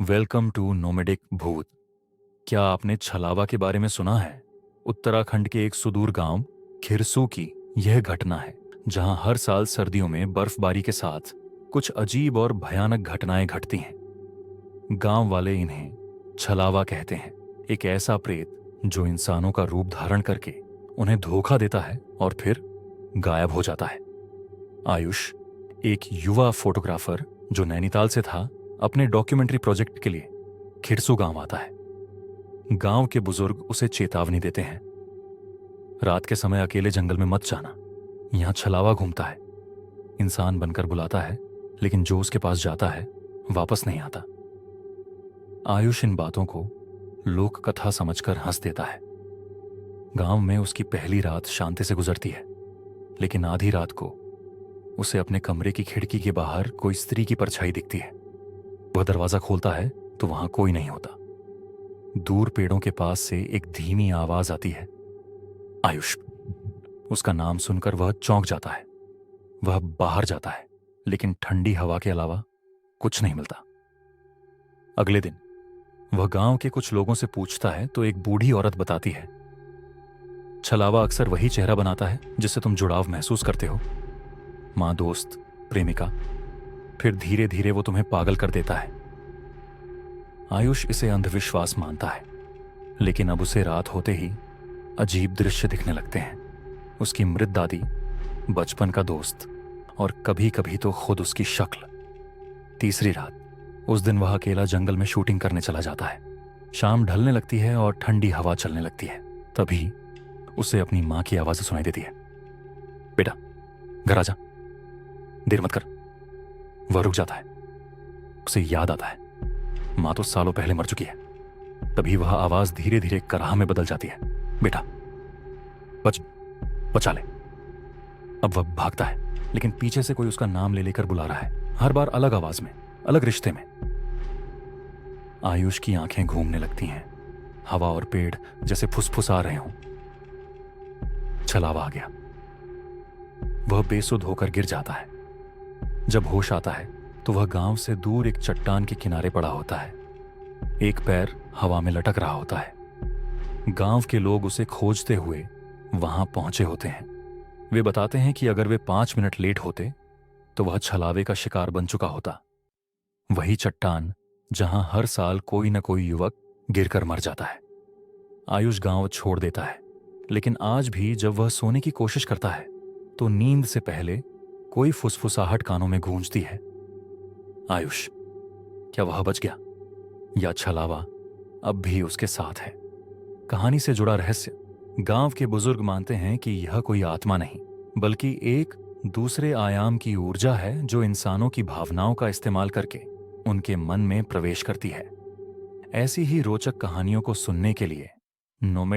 Welcome to nomadic भूत। क्या आपने छलावा के बारे में सुना है? उत्तराखंड के एक सुदूर गांव खिरसू की यह घटना है, जहां हर साल सर्दियों में बर्फबारी के साथ कुछ अजीब और भयानक घटनाएं घटती हैं। गांव वाले इन्हें छलावा कहते हैं, एक ऐसा प्रेत जो इंसानों का रूप धारण करके उन्हें धोखा देता है और फिर गायब हो जाता है। आयुष, एक युवा फोटोग्राफर जो नैनीताल से था, अपने डॉक्यूमेंट्री प्रोजेक्ट के लिए खिरसू गांव आता है। गांव के बुजुर्ग उसे चेतावनी देते हैं, रात के समय अकेले जंगल में मत जाना, यहां छलावा घूमता है, इंसान बनकर बुलाता है, लेकिन जो उसके पास जाता है वापस नहीं आता। आयुष इन बातों को लोक कथा समझकर हंस देता है। गांव में उसकी पहली रात शांति से गुजरती है, लेकिन आधी रात को उसे अपने कमरे की खिड़की के बाहर कोई स्त्री की परछाई दिखती है। वह दरवाजा खोलता है तो वहां कोई नहीं होता। दूर पेड़ों के पास से एक धीमी आवाज आती है, आयुष। उसका नाम सुनकर वह चौंक जाता है। वह बाहर जाता है, लेकिन ठंडी हवा के अलावा कुछ नहीं मिलता। अगले दिन वह गांव के कुछ लोगों से पूछता है तो एक बूढ़ी औरत बताती है, छलावा अक्सर वही चेहरा बनाता है जिससे तुम जुड़ाव महसूस करते हो, मां, दोस्त, प्रेमिका। फिर धीरे धीरे वो तुम्हें पागल कर देता है। आयुष इसे अंधविश्वास मानता है, लेकिन अब उसे रात होते ही अजीब दृश्य दिखने लगते हैं। उसकी मृत दादी, बचपन का दोस्त और कभी कभी तो खुद उसकी शक्ल। तीसरी रात, उस दिन वह अकेला जंगल में शूटिंग करने चला जाता है। शाम ढलने लगती है और ठंडी हवा चलने लगती है। तभी उसे अपनी मां की आवाज सुनाई देती है, बेटा घर आजा, देर मत कर। वह रुक जाता है। उसे याद आता है, मां तो सालों पहले मर चुकी है। तभी वह आवाज धीरे धीरे कराह में बदल जाती है, बेटा बचा ले। अब वह भागता है, लेकिन पीछे से कोई उसका नाम ले लेकर बुला रहा है, हर बार अलग आवाज में, अलग रिश्ते में। आयुष की आंखें घूमने लगती हैं। हवा और पेड़ जैसे फुसफुसा रहे हों। छलावा आ गया। वह बेसुध होकर गिर जाता है। जब होश आता है तो वह गांव से दूर एक चट्टान के किनारे पड़ा होता है। एक पैर हवा में लटक रहा होता है। गांव के लोग उसे खोजते हुए वहां पहुंचे होते हैं। वे बताते हैं कि अगर वे 5 मिनट लेट होते तो वह छलावे का शिकार बन चुका होता। वही चट्टान जहां हर साल कोई न कोई युवक गिरकर मर जाता है। आयुष गांव छोड़ देता है, लेकिन आज भी जब वह सोने की कोशिश करता है तो नींद से पहले कोई फुसफुसाहट कानों में गूंजती है। आयुष, क्या वह बच गया या छलावा अब भी उसके साथ है? कहानी से जुड़ा रहस्य। गांव के बुजुर्ग मानते हैं कि यह कोई आत्मा नहीं, बल्कि एक दूसरे आयाम की ऊर्जा है जो इंसानों की भावनाओं का इस्तेमाल करके उनके मन में प्रवेश करती है। ऐसी ही रोचक कहानियों को सुनने के लिए नोमेड